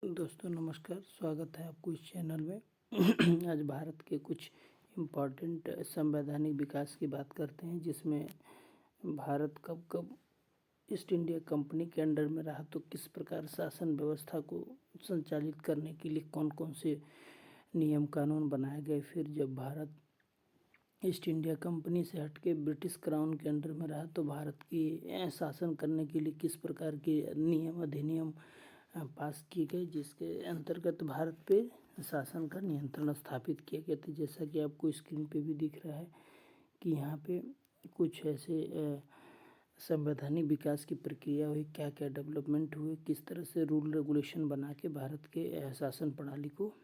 दोस्तों नमस्कार, स्वागत है आपको इस चैनल में। आज भारत के कुछ इम्पॉर्टेंट संवैधानिक विकास की बात करते हैं, जिसमें भारत कब कब ईस्ट इंडिया कंपनी के अंडर में रहा, तो किस प्रकार शासन व्यवस्था को संचालित करने के लिए कौन कौन से नियम कानून बनाए गए। फिर जब भारत ईस्ट इंडिया कंपनी से हटके ब्रिटिश क्राउन के अंडर में रहा, तो भारत की शासन करने के लिए किस प्रकार के नियम अधिनियम पास किए गए, जिसके अंतर्गत भारत पे शासन का नियंत्रण स्थापित किया गया था। जैसा कि आपको स्क्रीन पे भी दिख रहा है कि यहाँ पे कुछ ऐसे संवैधानिक विकास की प्रक्रिया हुई, क्या क्या डेवलपमेंट हुए, किस तरह से रूल रेगुलेशन बना के भारत के शासन प्रणाली को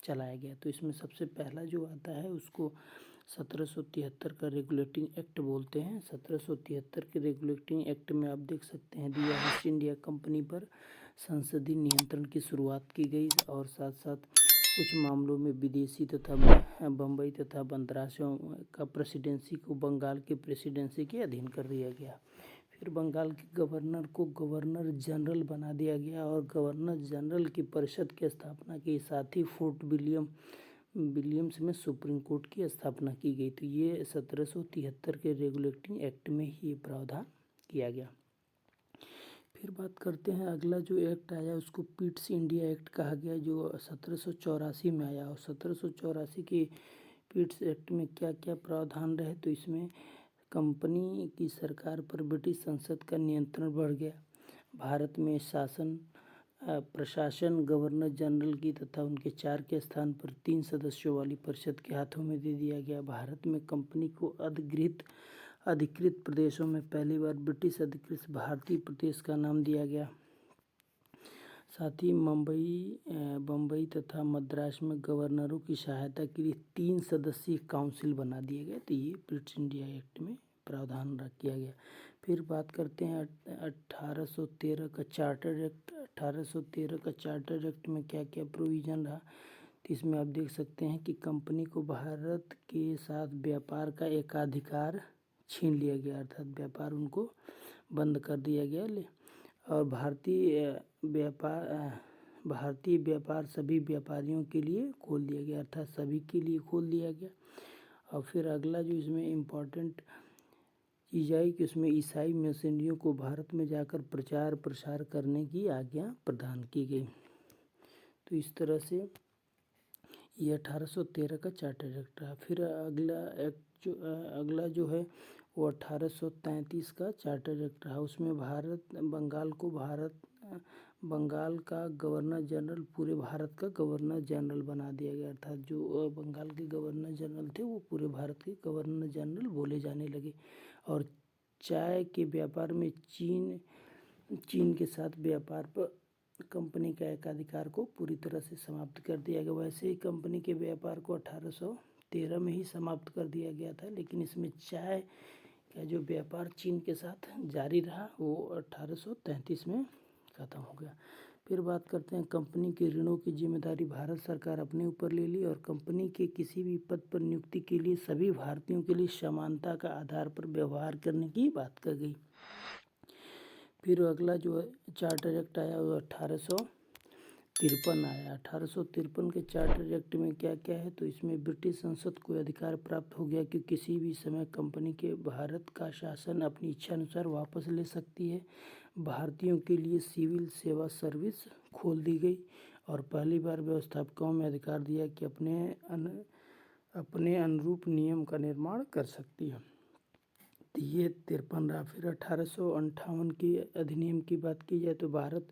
चलाया गया। तो इसमें सबसे पहला जो आता है उसको 1773 का रेगुलेटिंग एक्ट बोलते हैं। 1773 के रेगुलेटिंग एक्ट में आप देख सकते हैं दिया ईस्ट इंडिया कंपनी पर संसदीय नियंत्रण की शुरुआत की गई, और साथ साथ कुछ मामलों में विदेशी तथा बम्बई तथा मद्रासों का प्रेसिडेंसी को बंगाल के प्रेसिडेंसी के अधीन कर दिया गया। फिर बंगाल के गवर्नर को गवर्नर जनरल बना दिया गया, और गवर्नर जनरल की परिषद की स्थापना के साथ ही फोर्ट विलियम्स में सुप्रीम कोर्ट की स्थापना की गई। तो ये 1773 के रेगुलेटिंग एक्ट में ही ये प्रावधान किया गया। फिर बात करते हैं अगला जो एक्ट आया उसको पिट्स इंडिया एक्ट कहा गया, जो 1784 में आया। और 1784 के पिट्स एक्ट में क्या क्या प्रावधान रहे, तो इसमें कंपनी की सरकार पर ब्रिटिश संसद का नियंत्रण बढ़ गया। भारत में शासन प्रशासन गवर्नर जनरल की तथा उनके 4 के स्थान पर 3 सदस्यों वाली परिषद के हाथों में दे दिया गया। भारत में कंपनी को अधिकृत प्रदेशों में पहली बार ब्रिटिश अधिकृत भारतीय प्रदेश का नाम दिया गया। साथ ही बम्बई तथा मद्रास में गवर्नरों की सहायता के लिए 3 सदस्यीय काउंसिल बना दिए गए। तो ये ब्रिटिश इंडिया एक्ट में प्रावधान किया गया। फिर बात करते हैं 1813 का चार्टर एक्ट। 1813 का चार्टर एक्ट में क्या क्या प्रोविज़न रहा, तो इसमें आप देख सकते हैं कि कंपनी को भारत के साथ व्यापार का एकाधिकार छीन लिया गया, अर्थात व्यापार उनको बंद कर दिया गया। और भारतीय व्यापार सभी व्यापारियों के लिए खोल दिया गया, अर्थात सभी के लिए खोल दिया गया। और फिर अगला जो इसमें इम्पोर्टेंट चीज़ आई कि उसमें ईसाई मिशनरियों को भारत में जाकर प्रचार प्रसार करने की आज्ञा प्रदान की गई। तो इस तरह से ये 1813 का चार्टर एक्ट रहा। फिर अगला जो है वो 1833 का चार्टर एक्ट रहा। उसमें बंगाल का गवर्नर जनरल पूरे भारत का गवर्नर जनरल बना दिया गया, अर्थात जो बंगाल के गवर्नर जनरल थे वो पूरे भारत के गवर्नर जनरल बोले जाने लगे। और चाय के व्यापार में चीन के साथ व्यापार पर कंपनी का एकाधिकार को पूरी तरह से समाप्त कर दिया गया। वैसे ही कंपनी के व्यापार को 1813 में ही समाप्त कर दिया गया था, लेकिन इसमें चाय का जो व्यापार चीन के साथ जारी रहा वो 1833 में ख़त्म हो गया। फिर बात करते हैं कंपनी के ऋणों की जिम्मेदारी भारत सरकार अपने ऊपर ले ली, और कंपनी के किसी भी पद पर नियुक्ति के लिए सभी भारतीयों के लिए समानता का आधार पर व्यवहार करने की बात कर गई। फिर अगला जो चार्टर एक्ट आया वो 1853 आया। 1853 के चार्टर एक्ट में क्या क्या है, तो इसमें ब्रिटिश संसद को अधिकार प्राप्त हो गया कि किसी भी समय कंपनी के भारत का शासन अपनी इच्छा अनुसार वापस ले सकती है। भारतीयों के लिए सिविल सेवा सर्विस खोल दी गई, और पहली बार व्यवस्थापकों में अधिकार दिया कि अपने अनुरूप नियम का निर्माण कर सकती है। तो ये 53 रहा। फिर 1858 की अधिनियम की बात की जाए तो भारत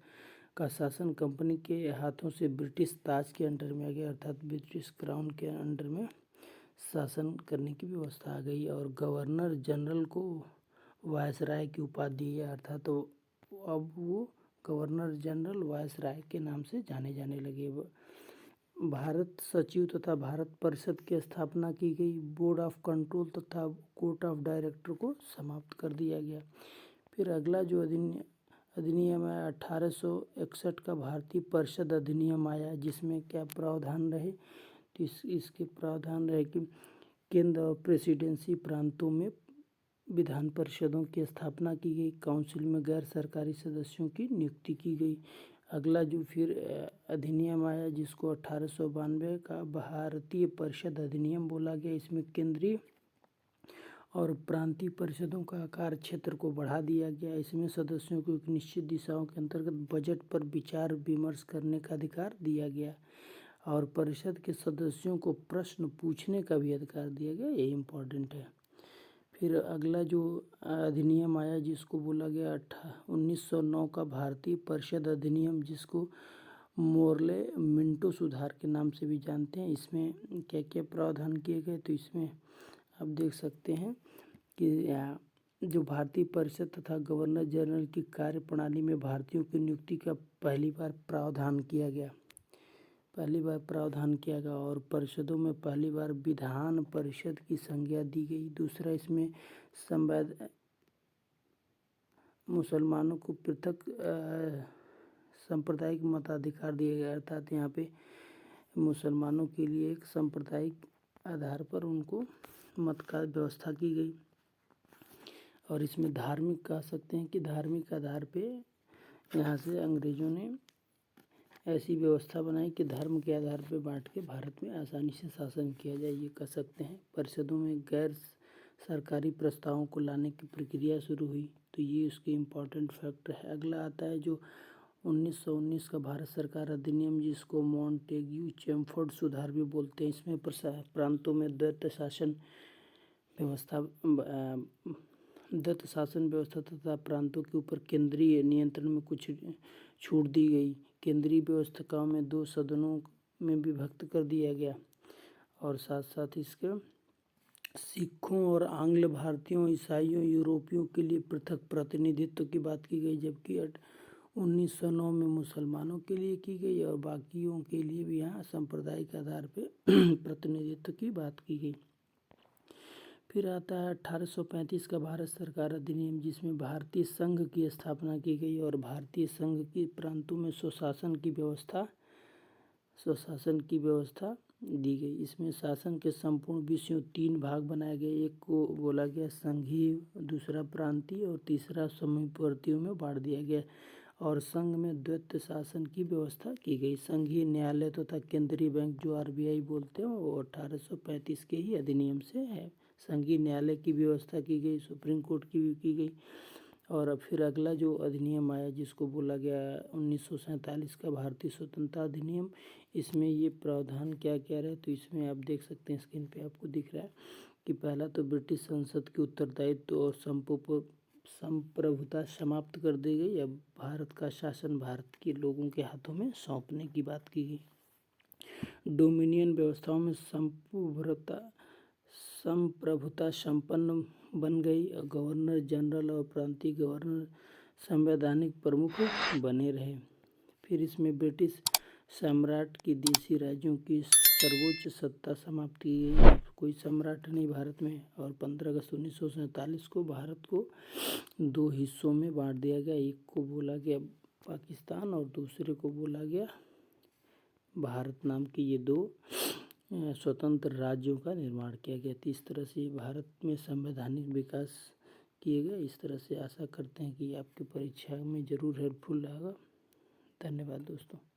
का शासन कंपनी के हाथों से ब्रिटिश ताज के अंडर में आ गया, अर्थात ब्रिटिश क्राउन के अंडर में शासन करने की व्यवस्था आ गई। और गवर्नर जनरल को वायसराय की उपाधि दी है, अर्थात तो अब वो गवर्नर जनरल वायसराय के नाम से जाने लगे। भारत सचिव तथा भारत परिषद की स्थापना की गई। बोर्ड ऑफ कंट्रोल तथा कोर्ट ऑफ डायरेक्टर को समाप्त कर दिया गया। फिर अगला जो अधिनियम आया 1861 का भारतीय परिषद अधिनियम आया, जिसमें क्या प्रावधान रहे, तो इसके प्रावधान रहे कि केंद्र और प्रेसिडेंसी प्रांतों में विधान परिषदों की स्थापना की गई। काउंसिल में गैर सरकारी सदस्यों की नियुक्ति की गई। अगला जो फिर अधिनियम आया जिसको 1892 का भारतीय परिषद अधिनियम बोला गया। इसमें केंद्रीय और प्रांतीय परिषदों का आकार क्षेत्र को बढ़ा दिया गया। इसमें सदस्यों को एक निश्चित दिशाओं के अंतर्गत बजट पर विचार विमर्श करने का अधिकार दिया गया और परिषद के सदस्यों को प्रश्न पूछने का भी अधिकार दिया गया। ये इम्पोर्टेंट है। फिर अगला जो अधिनियम आया जिसको बोला गया 1909 का भारतीय परिषद अधिनियम, जिसको मोर्ले मिंटो सुधार के नाम से भी जानते हैं। इसमें क्या क्या प्रावधान किए गए, तो इसमें आप देख सकते हैं कि जो भारतीय परिषद तथा गवर्नर जनरल की कार्य प्रणाली में भारतीयों की नियुक्ति का पहली बार प्रावधान किया गया और परिषदों में पहली बार विधान परिषद की संज्ञा दी गई। दूसरा, इसमें मुसलमानों को पृथक सांप्रदायिक मताधिकार दिया गया, अर्थात यहाँ पे मुसलमानों के लिए एक सांप्रदायिक आधार पर उनको मत का व्यवस्था की गई। और इसमें धार्मिक कह सकते हैं कि धार्मिक आधार पे यहाँ से अंग्रेजों ने ऐसी व्यवस्था बनाई कि धर्म के आधार पर बांट के भारत में आसानी से शासन किया जाए, ये कह सकते हैं। परिषदों में गैर सरकारी प्रस्तावों को लाने की प्रक्रिया शुरू हुई, तो ये उसके इम्पोर्टेंट फैक्टर है। अगला आता है जो 1919 का भारत सरकार अधिनियम, जिसको मॉन्टेग्यू चैमफोर्ड सुधार भी बोलते हैं। इसमें प्रांतों में द्वैत शासन व्यवस्था तथा प्रांतों के ऊपर केंद्रीय नियंत्रण में कुछ छूट दी गई। केंद्रीय व्यवस्थाओं में 2 सदनों में विभक्त कर दिया गया और साथ साथ इसके सिखों और आंग्ल भारतीयों, ईसाइयों, यूरोपियों के लिए पृथक प्रतिनिधित्व की बात की गई, जबकि 1909 में मुसलमानों के लिए की गई और बाकियों के लिए भी यहाँ सांप्रदायिक आधार पर प्रतिनिधित्व की बात की गई। फिर आता है 1835 का भारत सरकार अधिनियम, जिसमें भारतीय संघ की स्थापना की गई और भारतीय संघ के प्रांतों में स्वशासन की व्यवस्था दी गई। इसमें शासन के संपूर्ण विषयों 3 भाग बनाए गए। एक को बोला गया संघीय, दूसरा प्रांतीय और तीसरा समीपवर्तियों में बांट दिया गया और संघ में द्वैत शासन की व्यवस्था की गई। संघीय न्यायालय तथा केंद्रीय बैंक जो RBI बोलते हैं वो 1835 के ही अधिनियम से है। संघीय न्यायालय की व्यवस्था की गई, सुप्रीम कोर्ट की भी की गई। और फिर अगला जो अधिनियम आया जिसको बोला गया 1947 का भारतीय स्वतंत्रता अधिनियम, इसमें ये प्रावधान क्या क्या रहे, तो इसमें आप देख सकते हैं, स्क्रीन पे आपको दिख रहा है कि पहला तो ब्रिटिश संसद की उत्तरदायित्व और संप्रभुता समाप्त कर दी गई। अब भारत का शासन भारत के लोगों के हाथों में सौंपने की बात की गई। डोमिनियन व्यवस्थाओं में संप्रभुता संपन्न बन गई और गवर्नर जनरल और प्रांतीय गवर्नर संवैधानिक प्रमुख बने रहे। फिर इसमें ब्रिटिश सम्राट की देशी राज्यों की सर्वोच्च सत्ता समाप्त की गई, कोई सम्राट नहीं भारत में। और 15 अगस्त 1947 को भारत को 2 हिस्सों में बांट दिया गया। एक को बोला गया पाकिस्तान और दूसरे को बोला गया भारत नाम के ये 2 स्वतंत्र राज्यों का निर्माण किया गया। तो इस तरह से भारत में संवैधानिक विकास किए गए। इस तरह से आशा करते हैं कि आपकी परीक्षा में ज़रूर हेल्पफुल रहेगा। धन्यवाद दोस्तों।